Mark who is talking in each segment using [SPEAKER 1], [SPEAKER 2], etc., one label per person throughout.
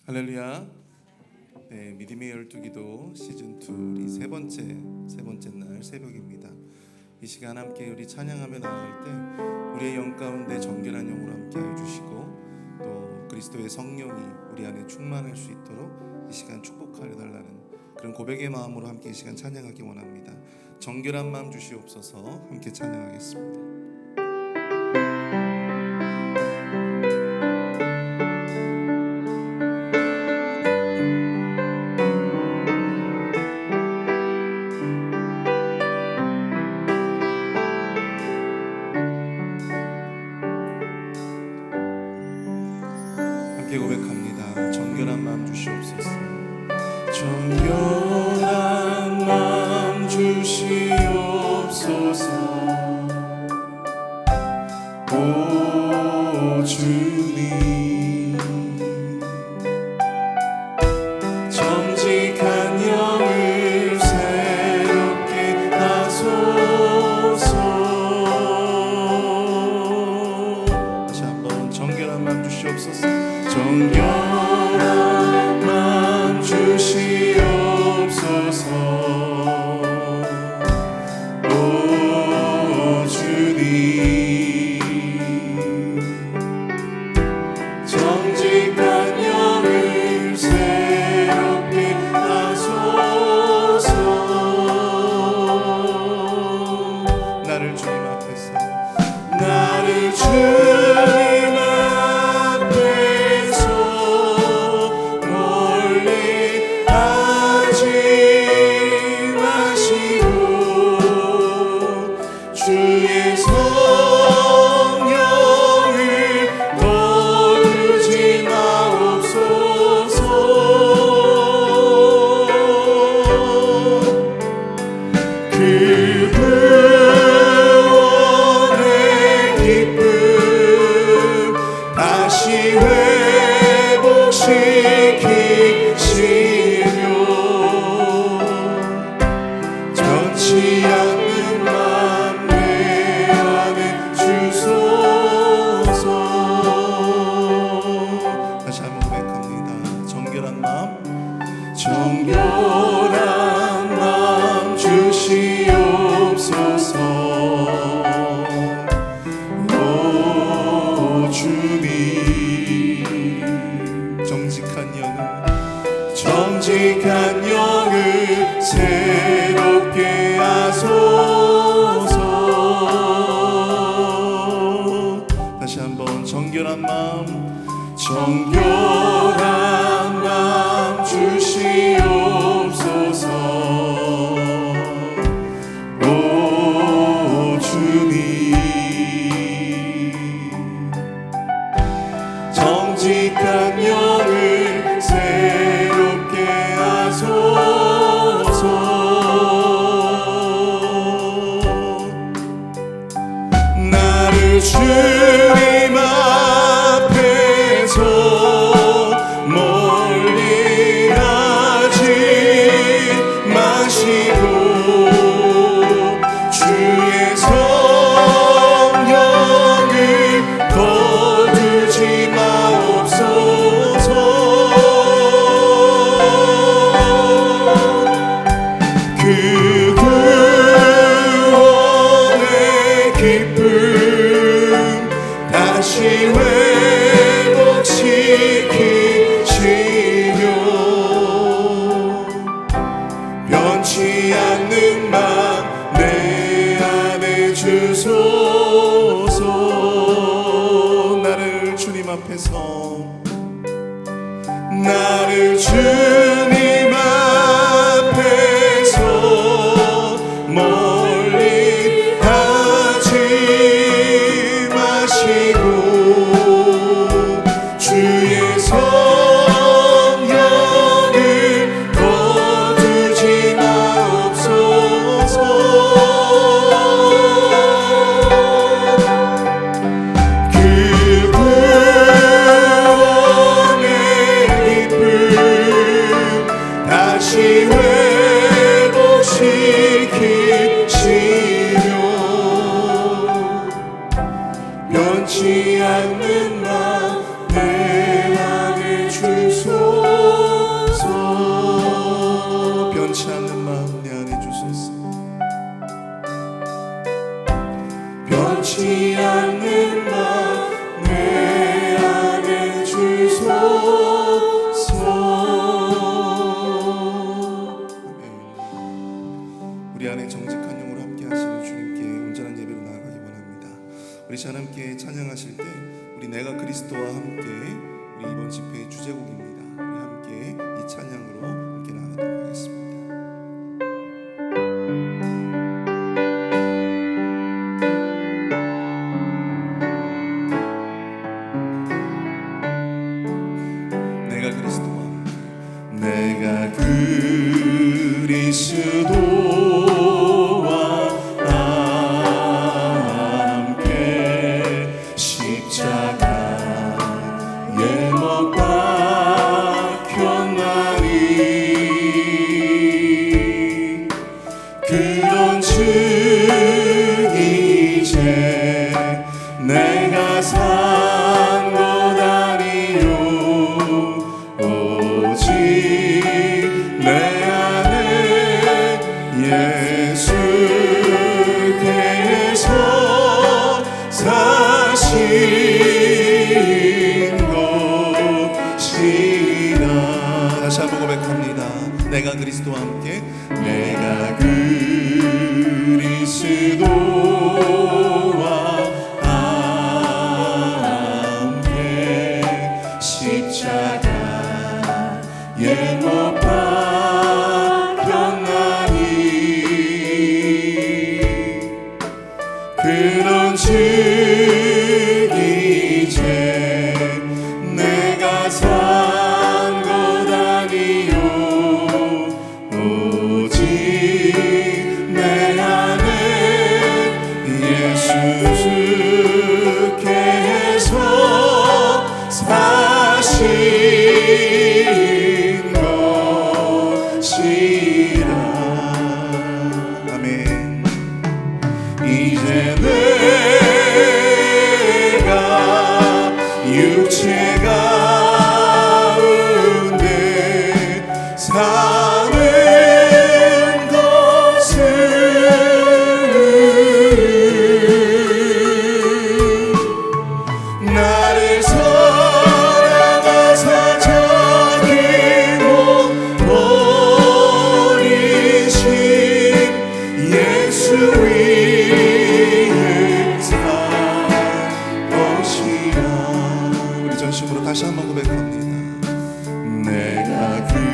[SPEAKER 1] 할렐루야. 네, 믿음의 12기도 시즌2 우리 세 번째 날 새벽입니다. 이 시간 함께 우리 찬양하며 나아갈 때 우리의 영 가운데 정결한 영으로 함께 해주시고 또 그리스도의 성령이 우리 안에 충만할 수 있도록 이 시간 축복하여 달라는 그런 고백의 마음으로 함께 이 시간 찬양하기 원합니다. 정결한 마음 주시옵소서. 함께 찬양하겠습니다. 고백합니다. 정결한 마음 주시옵소서. 정결한 마음 주시옵소서. 오 주님, 정직한 영을 새롭게 하소서. 다시 한번 정결한 마음 주시옵소서. 정결한 마음 주시옵소서. 오 주님, 정직한 영을 새롭게 하소서. 나를 주님 앞에서 주의 성령을 거두지 마옵소서. 그 구원의 기쁨 다시 회복시키시며 변치 않는 맘 내 안에 주소서. 다시 한번 고백합니다. 정결한 마음, 정결한 마음 주시옵소서. 오 주님, 정직한 영을 새롭게 하소서. 다시 한번 정결한 마음, 정결한 마음 주시옵소서. 오 주님, 정직한 영을 새롭게 하소서. 나를 주님 앞에서 멀리 하지 마시고 주의 성령을 거두지 마옵소서. 그 구원의 기쁨 다시 회복시키시며 변치 않는 맘 내 안에 주소서. 나를 주님 앞에서 주님 앞에서 멀리 하지 마시고 주의 성령을 거두지 마옵소서. 그 구원의 기쁨 다시 회복시키시며 변치 않는 맘 내 안에 주소. 그리스도와 함께 십자가에 못 박혔나니 그런 즉 이제 내가 산 것 아니요 오직 내 안에 예수께서 사신 것이다. 다시 한번 고백합니다. 내가 그리스도와 함께 내가 그리스도와 함께 십자가에 못 박혔나니 그런 즉 이제 내가 산 것 아니요 오직 내 안에 예수께서 사신 것이라. 아멘. 이제 내가 육체 가운데 사는 것은 나를 사랑하사 자기 몸 버리신 예수 위에 산 것이라. 우리 전심으로 다시 한번 고백합니다. 내가 그리스도와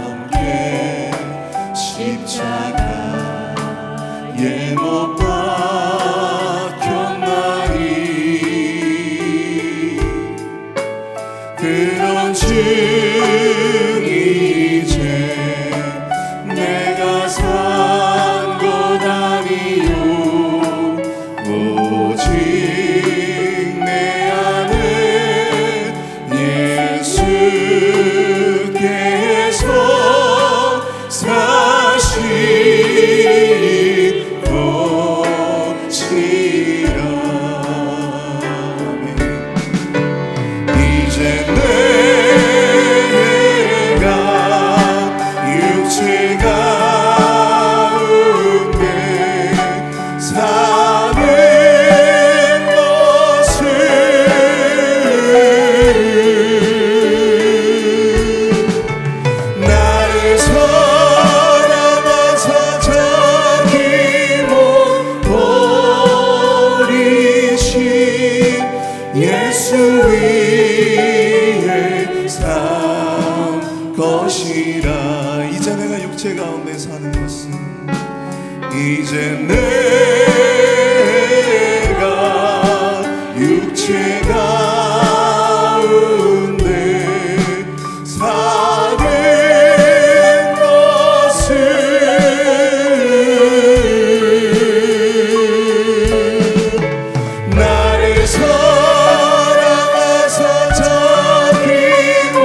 [SPEAKER 1] 함께 십자가에 못 박혔나니 그런 즉 이제 내가 산 것 아니요 오직 내 안에 예수께서 사신 것이라. 이제 내가 육체 가운데 사는 것은 나를 사랑하사 자기 몸 버리신 예수 위에 산 것이라. 이제 내가 육체 가운데 사는 것은 이제 내가 육체 가운데 사는 것은 나를 사랑하사 자기 몸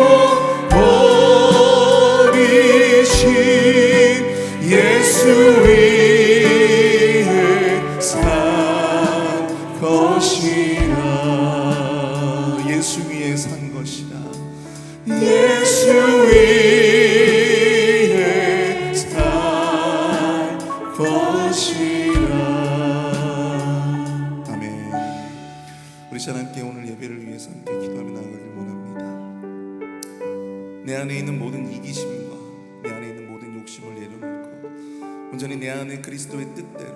[SPEAKER 1] 버리신 예수 위에 산 것이라. 예수 위에 산 것이라. 예수 위에 산 것이라. 아멘. 우리 하나님께 오늘 예배를 위해서 함께 기도하며 나아가길 원합니다. 내 안에 있는 모든 이기심과 내 안에 있는 모든 욕심을 내려놓고 온전히 내 안에 그리스도의 뜻대로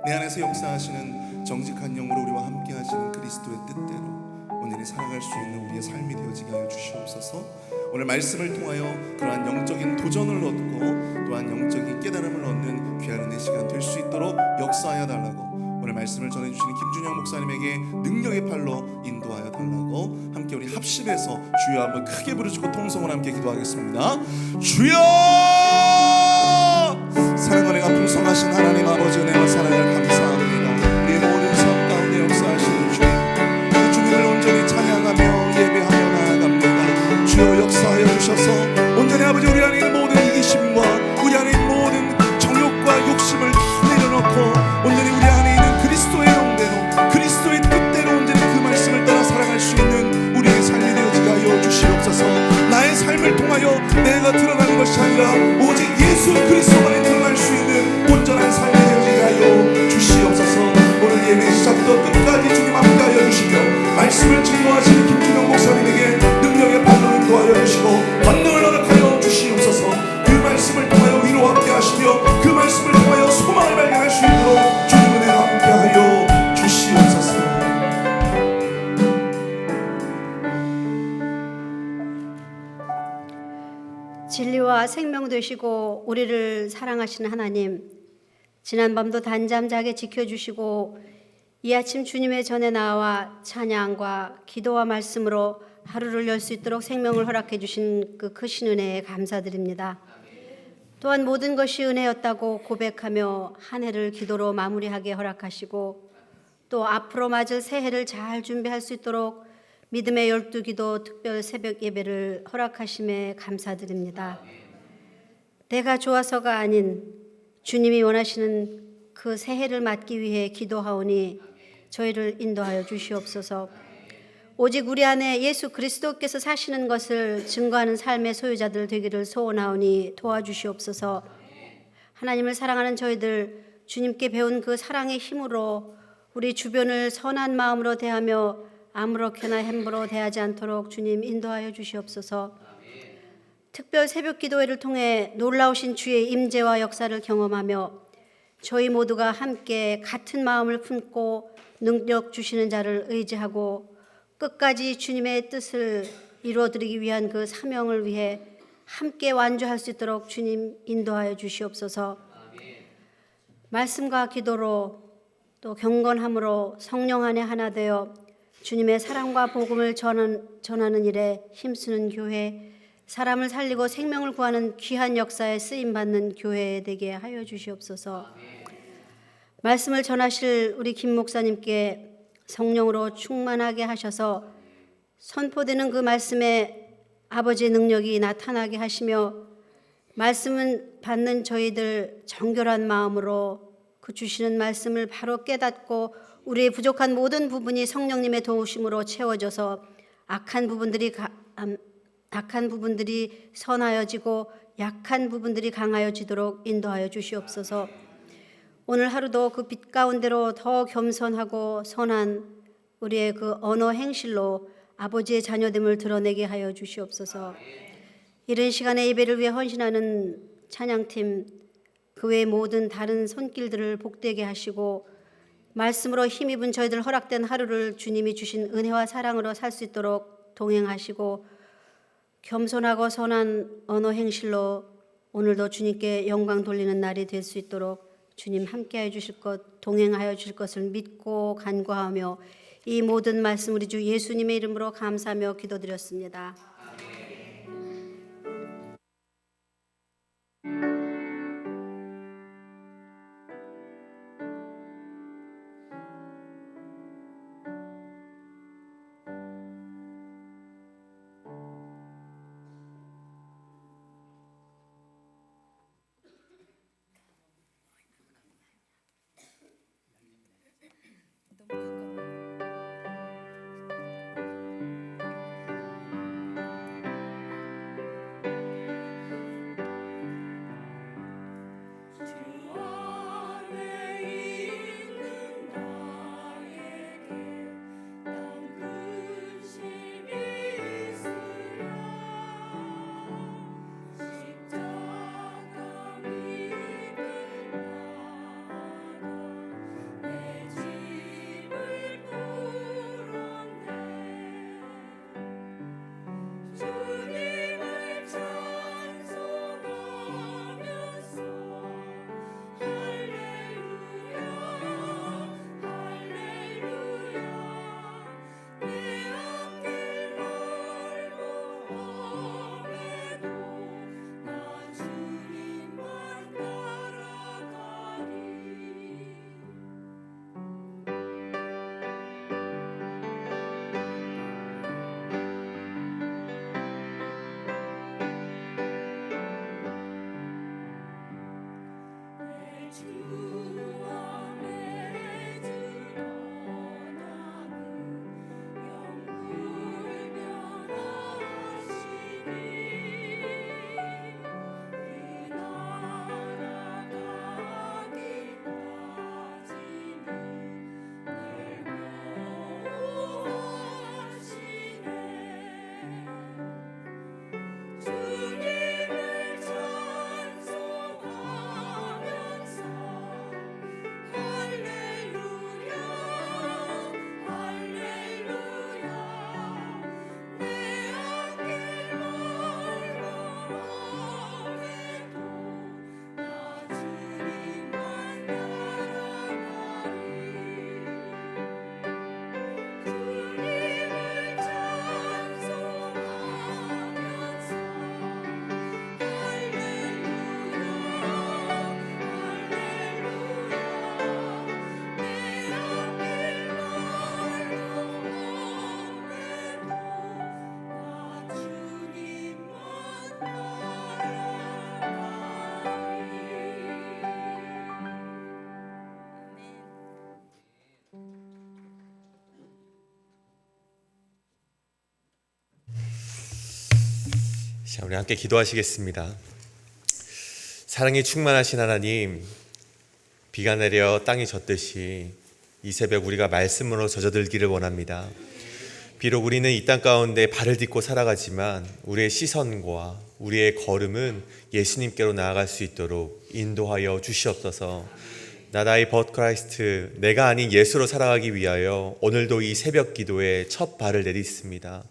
[SPEAKER 1] 내 안에서 역사하시는 정직한 영으로 우리와 함께 하시는 그리스도의 뜻대로 온전히 살아갈 수 있는 우리의 삶이 되어지게 하여 주시옵소서. 오늘 말씀을 통하여 그러한 영적인 도전을 얻고 또한 영적인 깨달음을 얻는 귀한 은혜 시간 될 수 있도록 역사하여 달라고 오늘 말씀을 전해주시는 김준영 목사님에게 능력의 팔로 인도하여 달라고 함께 우리 합심해서 주여 한번 크게 부르시고 통성을 함께 기도하겠습니다. 주여! 사랑과 은혜가 풍성하신 하나님 아버지 은혜와 사랑을 감사합니다. 우리의 모든 삶 가운데 역사하시는 주님, 그 주님을 온전히 찬양하며 예배하며 나아갑니다. 주여 역사하여 주셔서 온전히 아버지 우리 안에 있는 모든 이기심과 우리 안에 있는 모든 정욕과 욕심을 내려놓고 온전히 우리 안에 있는 그리스도의 영대로 그리스도의 뜻대로 온전히 그 말씀을 따라 살아갈 수 있는 우리의 삶이 되어지게 하여 주시옵소서. 나의 삶을 통하여 내가 드러나는 것이 아니라 오직 예수 그리스도만이 드러날 수 있는 온전한 삶이 되어지게 하여 주시옵소서. 오늘 예배 시작부터 끝까지 주님 함께하여 주시며 말씀을 증거하시는 김준영 목사님에게 능력의 발로 인도하여 주시고 권능을 허락하여 주시옵소서. 그 말씀을 통하여 위로와 함께 하시며 그 말씀을 통하여 소망을 발견할 수 있도록 주님 은혜와 함께하여 주시옵소서.
[SPEAKER 2] 진리와 생명 되시고 우리를 사랑하시는 하나님, 지난밤도 단잠자게 지켜주시고 이 아침 주님의 전에 나와 찬양과 기도와 말씀으로 하루를 열 수 있도록 생명을 허락해 주신 그 크신 은혜에 감사드립니다. 또한 모든 것이 은혜였다고 고백하며 한 해를 기도로 마무리하게 허락하시고 또 앞으로 맞을 새해를 잘 준비할 수 있도록 믿음의 12기도 특별 새벽 예배를 허락하심에 감사드립니다. 내가 좋아서가 아닌 주님이 원하시는 그 새해를 맞기 위해 기도하오니 저희를 인도하여 주시옵소서. 오직 우리 안에 예수 그리스도께서 사시는 것을 증거하는 삶의 소유자들 되기를 소원하오니 도와주시옵소서. 하나님을 사랑하는 저희들 주님께 배운 그 사랑의 힘으로 우리 주변을 선한 마음으로 대하며 아무렇게나 함부로 대하지 않도록 주님 인도하여 주시옵소서. 특별 새벽 기도회를 통해 놀라우신 주의 임재와 역사를 경험하며 저희 모두가 함께 같은 마음을 품고 능력 주시는 자를 의지하고 끝까지 주님의 뜻을 이루어드리기 위한 그 사명을 위해 함께 완주할 수 있도록 주님 인도하여 주시옵소서. 말씀과 기도로 또 경건함으로 성령 안에 하나 되어 주님의 사랑과 복음을 전하는 일에 힘쓰는 교회, 사람을 살리고 생명을 구하는 귀한 역사에 쓰임받는 교회 되게 하여 주시옵소서. 말씀을 전하실 우리 김 목사님께 성령으로 충만하게 하셔서 선포되는 그 말씀에 아버지의 능력이 나타나게 하시며 말씀은 받는 저희들 정결한 마음으로 그 주시는 말씀을 바로 깨닫고 우리의 부족한 모든 부분이 성령님의 도우심으로 채워져서 악한 부분들이 선하여지고 약한 부분들이 강하여지도록 인도하여 주시옵소서. 오늘 하루도 그 빛 가운데로 더 겸손하고 선한 우리의 그 언어 행실로 아버지의 자녀됨을 드러내게 하여 주시옵소서. 이른 시간에 예배를 위해 헌신하는 찬양팀 그 외의 모든 다른 손길들을 복되게 하시고 말씀으로 힘입은 저희들 허락된 하루를 주님이 주신 은혜와 사랑으로 살 수 있도록 동행하시고 겸손하고 선한 언어 행실로 오늘도 주님께 영광 돌리는 날이 될 수 있도록 주님 함께하여 주실 것, 동행하여 주실 것을 믿고 간구하며 이 모든 말씀 우리 주 예수님의 이름으로 감사하며 기도드렸습니다.
[SPEAKER 3] 자, 우리 함께 기도하시겠습니다. 사랑이 충만하신 하나님, 비가 내려 땅이 젖듯이 이 새벽 우리가 말씀으로 젖어들기를 원합니다. 비록 우리는 이 땅 가운데 발을 딛고 살아가지만 우리의 시선과 우리의 걸음은 예수님께로 나아갈 수 있도록 인도하여 주시옵소서. 나다이 벗 크라이스트, 내가 아닌 예수로 살아가기 위하여 오늘도 이 새벽 기도에 첫 발을 내딛습니다.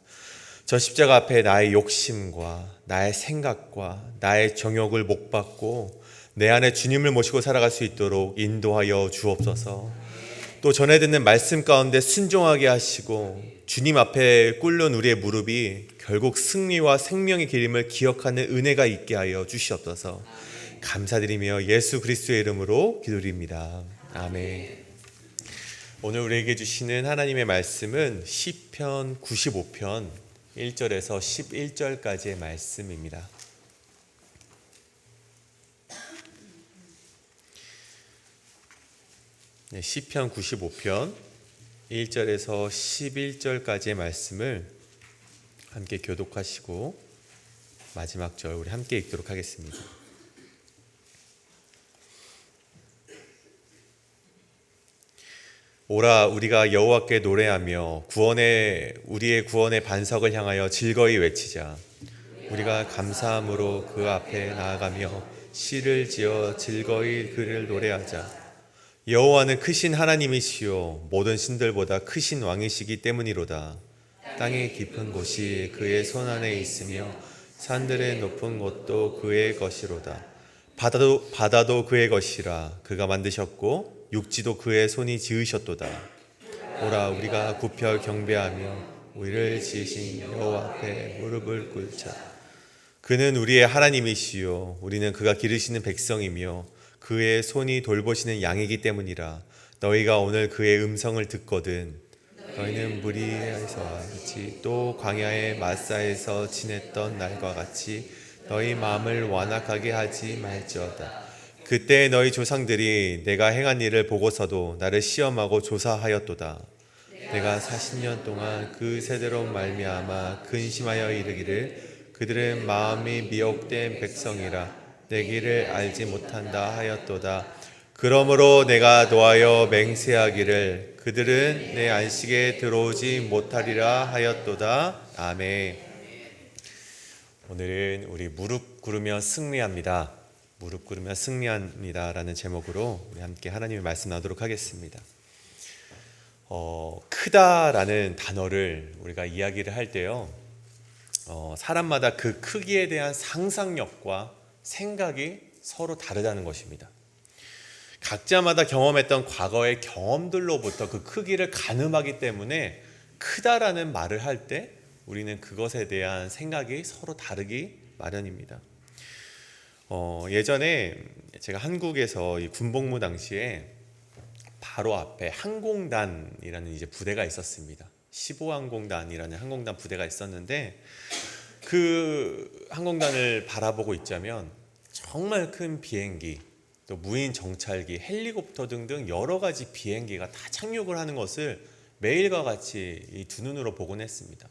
[SPEAKER 3] 저 십자가 앞에 나의 욕심과 나의 생각과 나의 정욕을 못 받고 내 안에 주님을 모시고 살아갈 수 있도록 인도하여 주옵소서. 또 전해 듣는 말씀 가운데 순종하게 하시고 주님 앞에 꿇는 우리의 무릎이 결국 승리와 생명의 길임을 기억하는 은혜가 있게 하여 주시옵소서. 감사드리며 예수 그리스도의 이름으로 기도드립니다. 아멘. 오늘 우리에게 주시는 하나님의 말씀은 시편 95편 1절에서 11절까지의 말씀입니다. 네, 시편 95편 1절에서 11절까지의 말씀을 함께 교독하시고 마지막 절 우리 함께 읽도록 하겠습니다. 오라, 우리가 여호와께 노래하며 우리의 구원의 반석을 향하여 즐거이 외치자. 우리가 감사함으로 그 앞에 나아가며 시를 지어 즐거이 그를 노래하자. 여호와는 크신 하나님이시요 모든 신들보다 크신 왕이시기 때문이로다. 땅의 깊은 곳이 그의 손 안에 있으며 산들의 높은 곳도 그의 것이로다. 바다도 그의 것이라. 그가 만드셨고 육지도 그의 손이 지으셨도다. 오라, 우리가 굽혀 경배하며 우리를 지으신 여호와 앞에 무릎을 꿇자. 그는 우리의 하나님이시요 우리는 그가 기르시는 백성이며 그의 손이 돌보시는 양이기 때문이라. 너희가 오늘 그의 음성을 듣거든 너희는 무리에서와 같이 또 광야의 마사에서 지냈던 날과 같이 너희 마음을 완악하게 하지 말지어다. 그때 너희 조상들이 내가 행한 일을 보고서도 나를 시험하고 조사하였도다. 내가 40년 동안 그 세대로 말미암아 근심하여 이르기를 그들은 마음이 미혹된 백성이라 내 길을 알지 못한다 하였도다. 그러므로 내가 노하여 맹세하기를 그들은 내 안식에 들어오지 못하리라 하였도다. 아멘. 오늘은 우리 무릎 꿇으며 승리합니다. 무릎 꿇으며 승리합니다라는 제목으로 우리 함께 하나님의 말씀 나누도록 하겠습니다. 크다라는 단어를 우리가 이야기를 할 때요, 사람마다 그 크기에 대한 상상력과 생각이 서로 다르다는 것입니다. 각자마다 경험했던 과거의 경험들로부터 그 크기를 가늠하기 때문에 크다라는 말을 할 때 우리는 그것에 대한 생각이 서로 다르기 마련입니다. 예전에 제가 한국에서 이 군복무 당시에 바로 앞에 항공단이라는 이제 부대가 있었습니다. 15항공단이라는 항공단 부대가 있었는데 그 항공단을 바라보고 있자면 정말 큰 비행기, 또 무인 정찰기, 헬리콥터 등등 여러 가지 비행기가 다 착륙을 하는 것을 매일과 같이 이 두 눈으로 보곤 했습니다.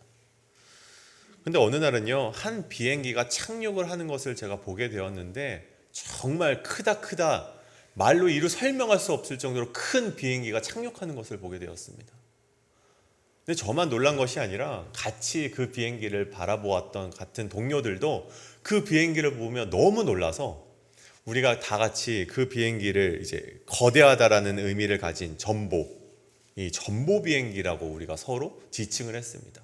[SPEAKER 3] 근데 어느 날은요, 한 비행기가 착륙을 하는 것을 제가 보게 되었는데 정말 크다 말로 이루 설명할 수 없을 정도로 큰 비행기가 착륙하는 것을 보게 되었습니다. 근데 저만 놀란 것이 아니라 같이 그 비행기를 바라보았던 같은 동료들도 그 비행기를 보며 너무 놀라서 우리가 다 같이 그 비행기를 이제 거대하다라는 의미를 가진 이 전보 비행기라고 우리가 서로 지칭을 했습니다.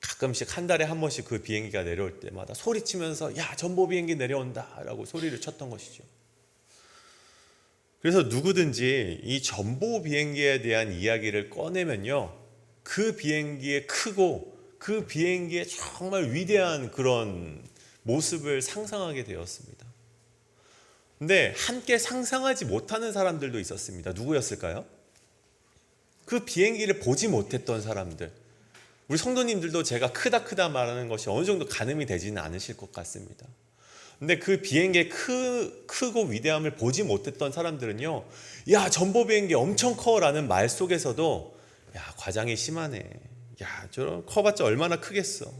[SPEAKER 3] 가끔씩 한 달에 한 번씩 그 비행기가 내려올 때마다 소리치면서 야, 전보 비행기 내려온다 라고 소리를 쳤던 것이죠. 그래서 누구든지 이 전보 비행기에 대한 이야기를 꺼내면요, 그 비행기의 크고 그 비행기의 정말 위대한 그런 모습을 상상하게 되었습니다. 근데 함께 상상하지 못하는 사람들도 있었습니다. 누구였을까요? 그 비행기를 보지 못했던 사람들. 우리 성도님들도 제가 크다 말하는 것이 어느 정도 가늠이 되지는 않으실 것 같습니다. 근데 그 비행기의 크고 위대함을 보지 못했던 사람들은요, 야, 전보 비행기 엄청 커 라는 말 속에서도 야, 과장이 심하네, 야, 저런 커봤자 얼마나 크겠어,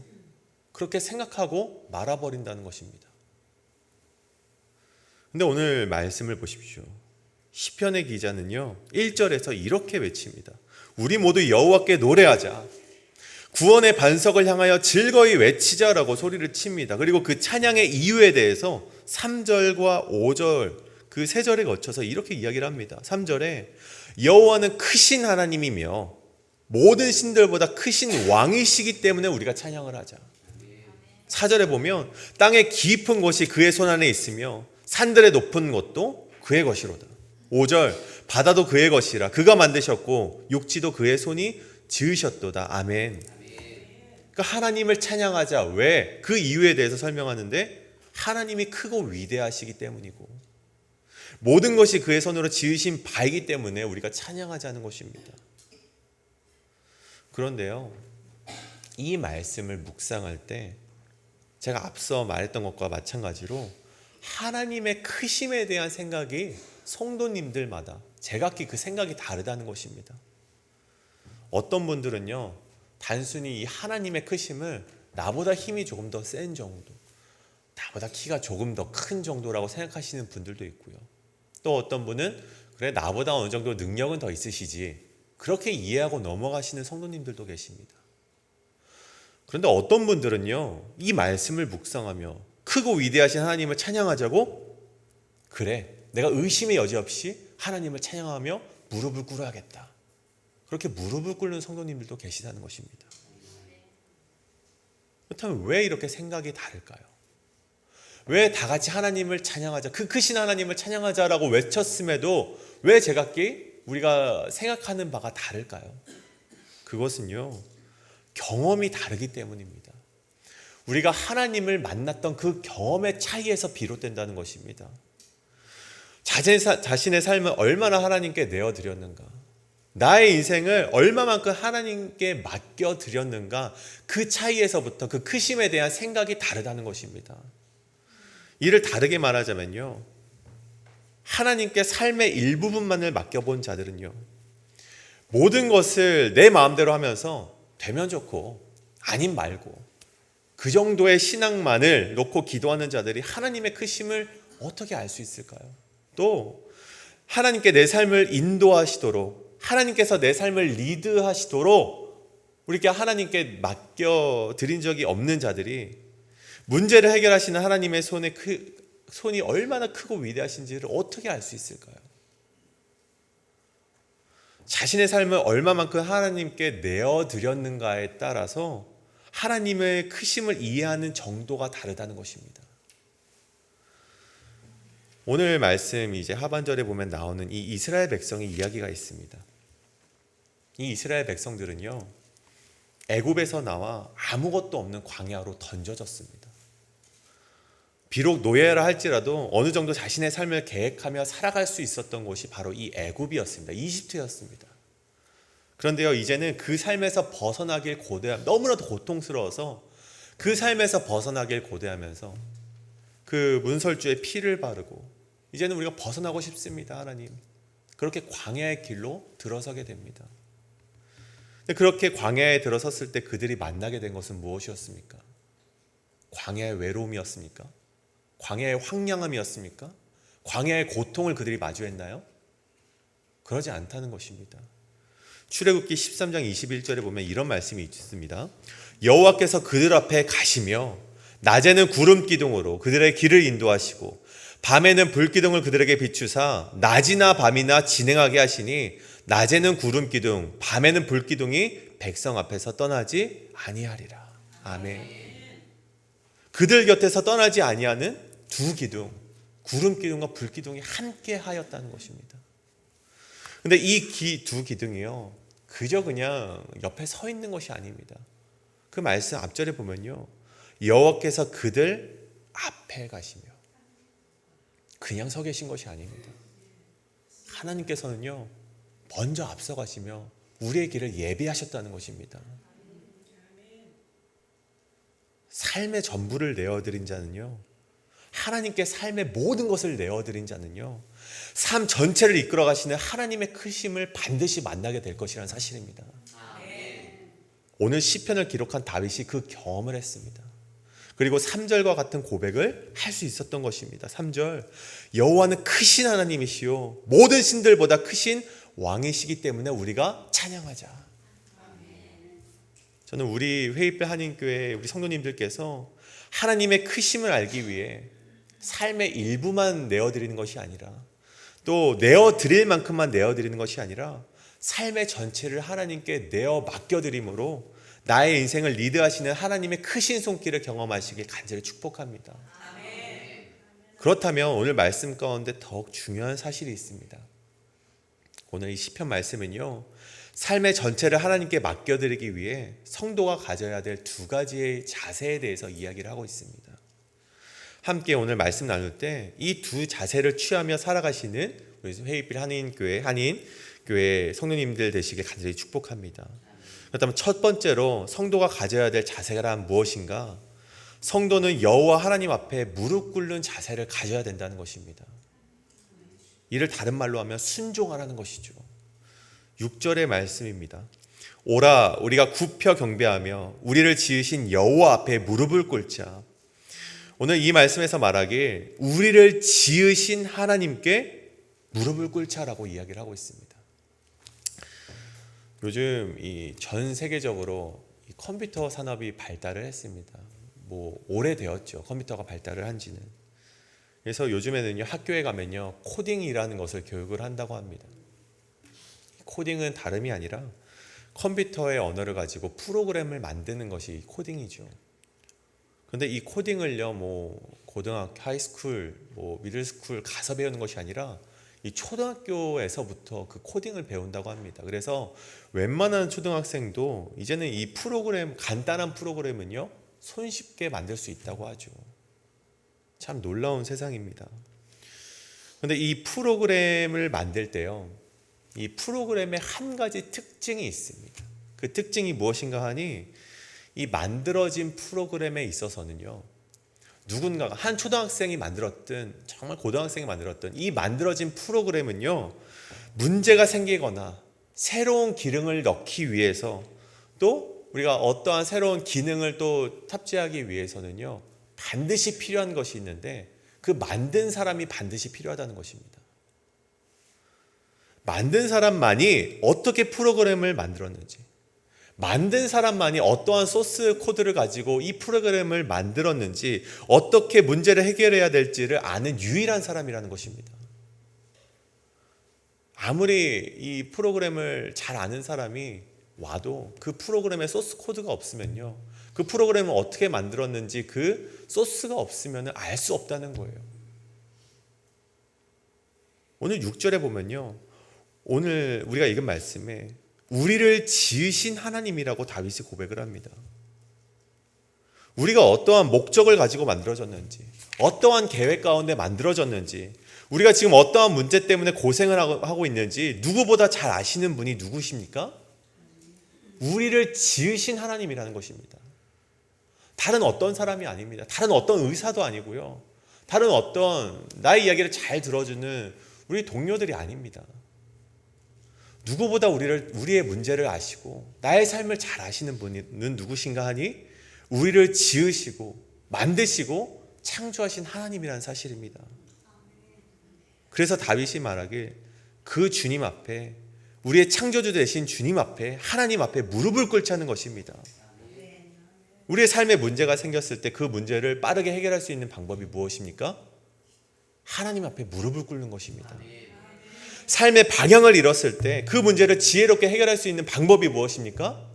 [SPEAKER 3] 그렇게 생각하고 말아버린다는 것입니다. 근데 오늘 말씀을 보십시오. 시편의 기자는요 1절에서 이렇게 외칩니다. 우리 모두 여호와께 노래하자, 구원의 반석을 향하여 즐거이 외치자라고 소리를 칩니다. 그리고 그 찬양의 이유에 대해서 3절과 5절 그 세 절에 거쳐서 이렇게 이야기를 합니다. 3절에 여호와는 크신 하나님이며 모든 신들보다 크신 왕이시기 때문에 우리가 찬양을 하자. 4절에 보면 땅의 깊은 곳이 그의 손 안에 있으며 산들의 높은 곳도 그의 것이로다. 5절 바다도 그의 것이라 그가 만드셨고 육지도 그의 손이 지으셨도다. 아멘. 그러니까 하나님을 찬양하자. 왜? 그 이유에 대해서 설명하는데 하나님이 크고 위대하시기 때문이고 모든 것이 그의 손으로 지으신 바이기 때문에 우리가 찬양하자는 것입니다. 그런데요, 이 말씀을 묵상할 때 제가 앞서 말했던 것과 마찬가지로 하나님의 크심에 대한 생각이 성도님들마다 제각기 그 생각이 다르다는 것입니다. 어떤 분들은요 단순히 이 하나님의 크심을 나보다 힘이 조금 더 센 정도, 나보다 키가 조금 더 큰 정도라고 생각하시는 분들도 있고요. 또 어떤 분은 그래 나보다 어느 정도 능력은 더 있으시지, 그렇게 이해하고 넘어가시는 성도님들도 계십니다. 그런데 어떤 분들은요 이 말씀을 묵상하며 크고 위대하신 하나님을 찬양하자고, 그래 내가 의심의 여지 없이 하나님을 찬양하며 무릎을 꿇어야겠다, 그렇게 무릎을 꿇는 성도님들도 계시다는 것입니다. 그렇다면 왜 이렇게 생각이 다를까요? 왜 다 같이 하나님을 찬양하자, 그 크신 하나님을 찬양하자라고 외쳤음에도 왜 제각기 우리가 생각하는 바가 다를까요? 그것은요 경험이 다르기 때문입니다. 우리가 하나님을 만났던 그 경험의 차이에서 비롯된다는 것입니다. 자신의 삶을 얼마나 하나님께 내어드렸는가, 나의 인생을 얼마만큼 하나님께 맡겨드렸는가, 그 차이에서부터 그 크심에 대한 생각이 다르다는 것입니다. 이를 다르게 말하자면요, 하나님께 삶의 일부분만을 맡겨본 자들은요 모든 것을 내 마음대로 하면서 되면 좋고 아님 말고 그 정도의 신앙만을 놓고 기도하는 자들이 하나님의 크심을 어떻게 알 수 있을까요? 또 하나님께 내 삶을 인도하시도록, 하나님께서 내 삶을 리드하시도록 우리가 하나님께 맡겨드린 적이 없는 자들이 문제를 해결하시는 하나님의 손이 얼마나 크고 위대하신지를 어떻게 알 수 있을까요? 자신의 삶을 얼마만큼 하나님께 내어드렸는가에 따라서 하나님의 크심을 이해하는 정도가 다르다는 것입니다. 오늘 말씀 이제 하반절에 보면 나오는 이 이스라엘 백성의 이야기가 있습니다. 이 이스라엘 백성들은요 애굽에서 나와 아무것도 없는 광야로 던져졌습니다. 비록 노예라 할지라도 어느 정도 자신의 삶을 계획하며 살아갈 수 있었던 곳이 바로 이 애굽이었습니다. 이집트였습니다. 그런데요 이제는 그 삶에서 벗어나길 너무나도 고통스러워서 그 삶에서 벗어나길 고대하면서 그 문설주에 피를 바르고 이제는 우리가 벗어나고 싶습니다 하나님, 그렇게 광야의 길로 들어서게 됩니다. 그렇게 광야에 들어섰을 때 그들이 만나게 된 것은 무엇이었습니까? 광야의 외로움이었습니까? 광야의 황량함이었습니까? 광야의 고통을 그들이 마주했나요? 그러지 않다는 것입니다. 출애굽기 13장 21절에 보면 이런 말씀이 있습니다. 여호와께서 그들 앞에 가시며 낮에는 구름 기둥으로 그들의 길을 인도하시고 밤에는 불 기둥을 그들에게 비추사 낮이나 밤이나 진행하게 하시니 낮에는 구름 기둥 밤에는 불 기둥이 백성 앞에서 떠나지 아니하리라. 아멘. 그들 곁에서 떠나지 아니하는 두 기둥, 구름 기둥과 불 기둥이 함께 하였다는 것입니다. 근데 이 두 기둥이요 그저 그냥 옆에 서 있는 것이 아닙니다. 그 말씀 앞절에 보면요 여호와께서 그들 앞에 가시며, 그냥 서 계신 것이 아닙니다. 하나님께서는요 먼저 앞서가시며 우리의 길을 예비하셨다는 것입니다. 삶의 전부를 내어드린 자는요, 하나님께 삶의 모든 것을 내어드린 자는요 삶 전체를 이끌어 가시는 하나님의 크심을 반드시 만나게 될 것이라는 사실입니다. 오늘 시편을 기록한 다윗이 그 경험을 했습니다. 그리고 3절과 같은 고백을 할 수 있었던 것입니다. 3절, 여호와는 크신 하나님이시요 모든 신들보다 크신 왕이시기 때문에 우리가 찬양하자. 저는 우리 회의별 한인교회 우리 성도님들께서 하나님의 크심을 알기 위해 삶의 일부만 내어드리는 것이 아니라, 또 내어드릴 만큼만 내어드리는 것이 아니라 삶의 전체를 하나님께 내어 맡겨드림으로 나의 인생을 리드하시는 하나님의 크신 손길을 경험하시길 간절히 축복합니다. 그렇다면 오늘 말씀 가운데 더욱 중요한 사실이 있습니다. 오늘 이 시편 말씀은요, 삶의 전체를 하나님께 맡겨드리기 위해 성도가 가져야 될 두 가지의 자세에 대해서 이야기를 하고 있습니다. 함께 오늘 말씀 나눌 때 이 두 자세를 취하며 살아가시는 우리 회의필 한인교회 성도님들 되시길 간절히 축복합니다. 그렇다면 첫 번째로 성도가 가져야 될 자세가 무엇인가? 성도는 여호와 하나님 앞에 무릎 꿇는 자세를 가져야 된다는 것입니다. 이를 다른 말로 하면 순종하라는 것이죠. 6절의 말씀입니다. 오라 우리가 굽혀 경배하며 우리를 지으신 여호와 앞에 무릎을 꿇자. 오늘 이 말씀에서 말하길 우리를 지으신 하나님께 무릎을 꿇자라고 이야기를 하고 있습니다. 요즘 이 전 세계적으로 이 컴퓨터 산업이 발달을 했습니다. 오래되었죠. 컴퓨터가 발달을 한 지는. 그래서 요즘에는요, 학교에 가면요, 코딩이라는 것을 교육을 한다고 합니다. 코딩은 다름이 아니라 컴퓨터의 언어를 가지고 프로그램을 만드는 것이 코딩이죠. 그런데 이 코딩을요, 고등학교, 하이스쿨, 미들스쿨 가서 배우는 것이 아니라 이 초등학교에서부터 그 코딩을 배운다고 합니다. 그래서 웬만한 초등학생도 이제는 이 프로그램, 간단한 프로그램은요, 손쉽게 만들 수 있다고 하죠. 참 놀라운 세상입니다. 그런데 이 프로그램을 만들 때요, 이 프로그램에 한 가지 특징이 있습니다. 그 특징이 무엇인가 하니, 이 만들어진 프로그램에 있어서는요, 누군가가 한 초등학생이 만들었든 정말 고등학생이 만들었든 이 만들어진 프로그램은요, 문제가 생기거나 새로운 기능을 넣기 위해서, 또 우리가 어떠한 새로운 기능을 또 탑재하기 위해서는요, 반드시 필요한 것이 있는데 그 만든 사람이 반드시 필요하다는 것입니다. 만든 사람만이 어떻게 프로그램을 만들었는지, 만든 사람만이 어떠한 소스 코드를 가지고 이 프로그램을 만들었는지, 어떻게 문제를 해결해야 될지를 아는 유일한 사람이라는 것입니다. 아무리 이 프로그램을 잘 아는 사람이 와도 그 프로그램에 소스 코드가 없으면요, 그 프로그램을 어떻게 만들었는지 그 소스가 없으면 알 수 없다는 거예요. 오늘 6절에 보면요, 오늘 우리가 읽은 말씀에 우리를 지으신 하나님이라고 다윗이 고백을 합니다. 우리가 어떠한 목적을 가지고 만들어졌는지, 어떠한 계획 가운데 만들어졌는지, 우리가 지금 어떠한 문제 때문에 고생을 하고 있는지 누구보다 잘 아시는 분이 누구십니까? 우리를 지으신 하나님이라는 것입니다. 다른 어떤 사람이 아닙니다. 다른 어떤 의사도 아니고요, 다른 어떤 나의 이야기를 잘 들어주는 우리 동료들이 아닙니다. 누구보다 우리의 문제를 아시고 나의 삶을 잘 아시는 분은 누구신가 하니, 우리를 지으시고 만드시고 창조하신 하나님이라는 사실입니다. 그래서 다윗이 말하길 그 주님 앞에, 우리의 창조주 되신 주님 앞에, 하나님 앞에 무릎을 꿇자는 것입니다. 우리의 삶에 문제가 생겼을 때 그 문제를 빠르게 해결할 수 있는 방법이 무엇입니까? 하나님 앞에 무릎을 꿇는 것입니다. 삶의 방향을 잃었을 때 그 문제를 지혜롭게 해결할 수 있는 방법이 무엇입니까?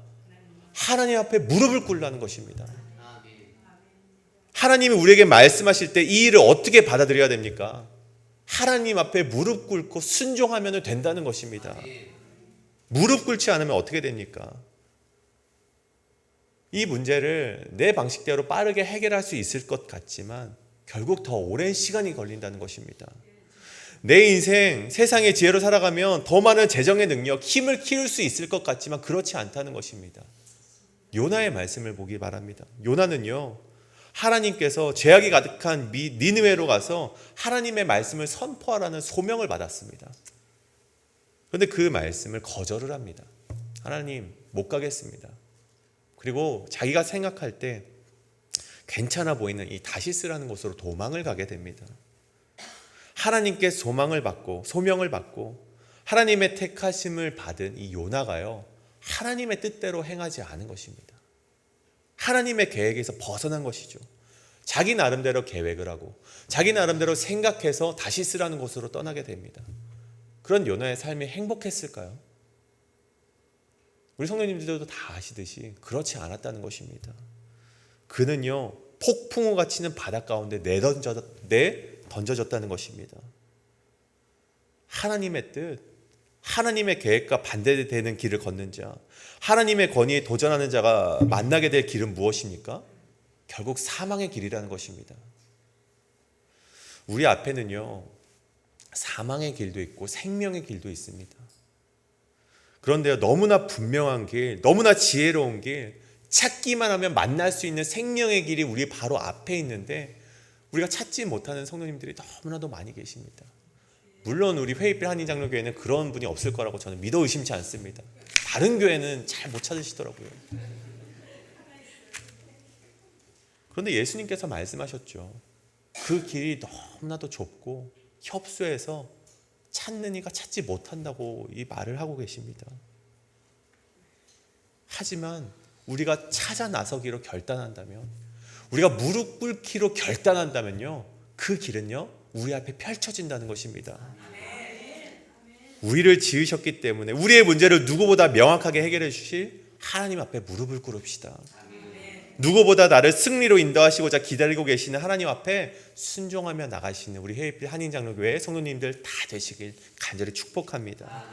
[SPEAKER 3] 하나님 앞에 무릎을 꿇는 것입니다. 하나님이 우리에게 말씀하실 때 이 일을 어떻게 받아들여야 됩니까? 하나님 앞에 무릎 꿇고 순종하면 된다는 것입니다. 무릎 꿇지 않으면 어떻게 됩니까? 이 문제를 내 방식대로 빠르게 해결할 수 있을 것 같지만 결국 더 오랜 시간이 걸린다는 것입니다. 내 인생 세상의 지혜로 살아가면 더 많은 재정의 능력, 힘을 키울 수 있을 것 같지만 그렇지 않다는 것입니다. 요나의 말씀을 보기 바랍니다. 요나는요, 하나님께서 죄악이 가득한 니느웨로 가서 하나님의 말씀을 선포하라는 소명을 받았습니다. 그런데 그 말씀을 거절을 합니다. 하나님, 못 가겠습니다. 그리고 자기가 생각할 때 괜찮아 보이는 이 다시스라는 곳으로 도망을 가게 됩니다. 하나님께 소망을 받고 소명을 받고 하나님의 택하심을 받은 이 요나가요, 하나님의 뜻대로 행하지 않은 것입니다. 하나님의 계획에서 벗어난 것이죠. 자기 나름대로 계획을 하고 자기 나름대로 생각해서 다시스라는 곳으로 떠나게 됩니다. 그런 요나의 삶이 행복했을까요? 우리 성도님들도 다 아시듯이 그렇지 않았다는 것입니다. 그는요, 폭풍우가 치는 바다 가운데 내던져졌다는 것입니다. 하나님의 뜻, 하나님의 계획과 반대되는 길을 걷는 자, 하나님의 권위에 도전하는 자가 만나게 될 길은 무엇입니까? 결국 사망의 길이라는 것입니다. 우리 앞에는요, 사망의 길도 있고 생명의 길도 있습니다. 그런데요, 너무나 분명한 길, 너무나 지혜로운 길, 찾기만 하면 만날 수 있는 생명의 길이 우리 바로 앞에 있는데 우리가 찾지 못하는 성도님들이 너무나도 많이 계십니다. 물론 우리 회의필 한인장로교회는 그런 분이 없을 거라고 저는 믿어 의심치 않습니다. 다른 교회는 잘 못 찾으시더라고요. 그런데 예수님께서 말씀하셨죠. 그 길이 너무나도 좁고 협소해서 찾는 이가 찾지 못한다고 이 말을 하고 계십니다. 하지만 우리가 찾아 나서기로 결단한다면, 우리가 무릎 꿇기로 결단한다면요, 그 길은요 우리 앞에 펼쳐진다는 것입니다. 우리를 지으셨기 때문에 우리의 문제를 누구보다 명확하게 해결해 주실 하나님 앞에 무릎을 꿇읍시다. 누구보다 나를 승리로 인도하시고자 기다리고 계시는 하나님 앞에 순종하며 나가시는 우리 회의필 한인장로교회 성도님들 다 되시길 간절히 축복합니다.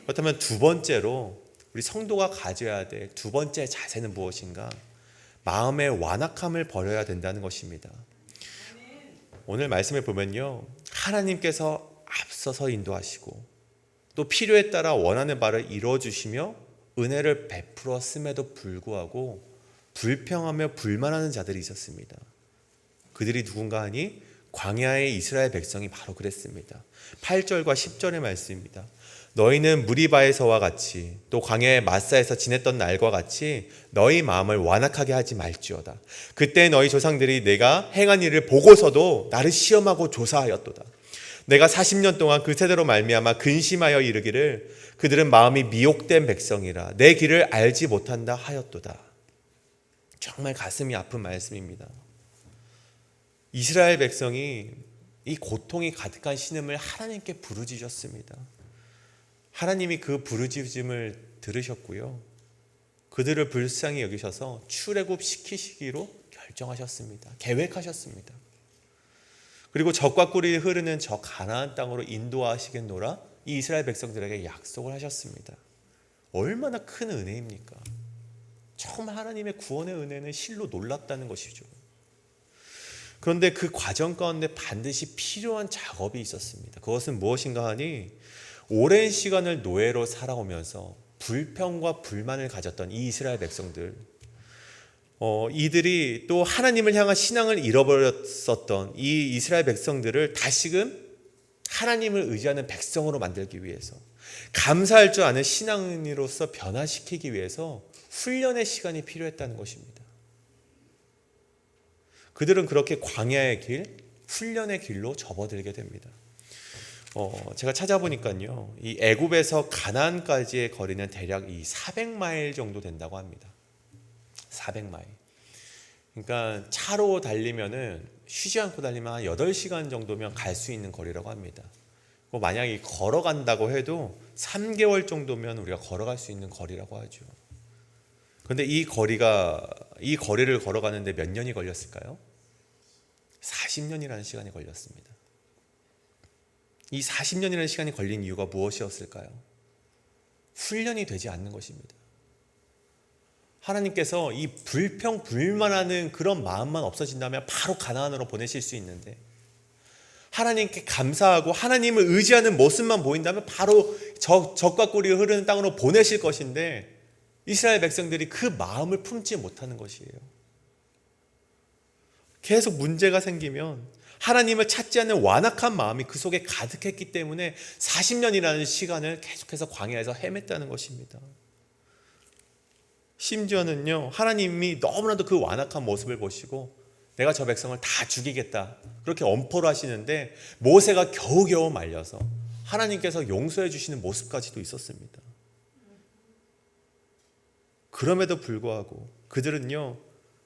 [SPEAKER 3] 그렇다면 두 번째로 우리 성도가 가져야 될 두 번째 자세는 무엇인가? 마음의 완악함을 버려야 된다는 것입니다. 오늘 말씀을 보면요, 하나님께서 앞서서 인도하시고 또 필요에 따라 원하는 바를 이루어주시며 은혜를 베풀었음에도 불구하고 불평하며 불만하는 자들이 있었습니다. 그들이 누군가 하니 광야의 이스라엘 백성이 바로 그랬습니다. 8절과 10절의 말씀입니다. 너희는 무리바에서와 같이 또 광야의 마사에서 지냈던 날과 같이 너희 마음을 완악하게 하지 말지어다. 그때 너희 조상들이 내가 행한 일을 보고서도 나를 시험하고 조사하였도다. 내가 40년 동안 그 세대로 말미암아 근심하여 이르기를 그들은 마음이 미혹된 백성이라 내 길을 알지 못한다 하였도다. 정말 가슴이 아픈 말씀입니다. 이스라엘 백성이 이 고통이 가득한 신음을 하나님께 부르짖었습니다. 하나님이 그 부르짖음을 들으셨고요, 그들을 불쌍히 여기셔서 출애굽 시키시기로 결정하셨습니다. 계획하셨습니다. 그리고 젖과 꿀이 흐르는 저 가나안 땅으로 인도하시겠노라 이 이스라엘 백성들에게 약속을 하셨습니다. 얼마나 큰 은혜입니까? 정말 하나님의 구원의 은혜는 실로 놀랍다는 것이죠. 그런데 그 과정 가운데 반드시 필요한 작업이 있었습니다. 그것은 무엇인가 하니 오랜 시간을 노예로 살아오면서 불평과 불만을 가졌던 이 이스라엘 백성들, 이들이 또 하나님을 향한 신앙을 잃어버렸었던 이 이스라엘 백성들을 다시금 하나님을 의지하는 백성으로 만들기 위해서, 감사할 줄 아는 신앙인으로서 변화시키기 위해서 훈련의 시간이 필요했다는 것입니다. 그들은 그렇게 광야의 길, 훈련의 길로 접어들게 됩니다. 제가 찾아보니까요, 이 애굽에서 가나안까지의 거리는 대략 이 400마일 정도 된다고 합니다. 400마일. 그러니까 차로 달리면은 쉬지 않고 달리면 한 8시간 정도면 갈 수 있는 거리라고 합니다. 만약에 걸어간다고 해도 3개월 정도면 우리가 걸어갈 수 있는 거리라고 하죠. 그런데 이 거리를 걸어가는데 몇 년이 걸렸을까요? 40년이라는 시간이 걸렸습니다. 이 40년이라는 시간이 걸린 이유가 무엇이었을까요? 훈련이 되지 않는 것입니다. 하나님께서 이 불평, 불만하는 그런 마음만 없어진다면 바로 가나안으로 보내실 수 있는데, 하나님께 감사하고 하나님을 의지하는 모습만 보인다면 바로 젖과 꿀이 흐르는 땅으로 보내실 것인데, 이스라엘 백성들이 그 마음을 품지 못하는 것이에요. 계속 문제가 생기면 하나님을 찾지 않는 완악한 마음이 그 속에 가득했기 때문에 40년이라는 시간을 계속해서 광야에서 헤맸다는 것입니다. 심지어는요, 하나님이 너무나도 그 완악한 모습을 보시고 내가 저 백성을 다 죽이겠다. 그렇게 엄포를 하시는데 모세가 겨우겨우 말려서 하나님께서 용서해 주시는 모습까지도 있었습니다. 그럼에도 불구하고 그들은요,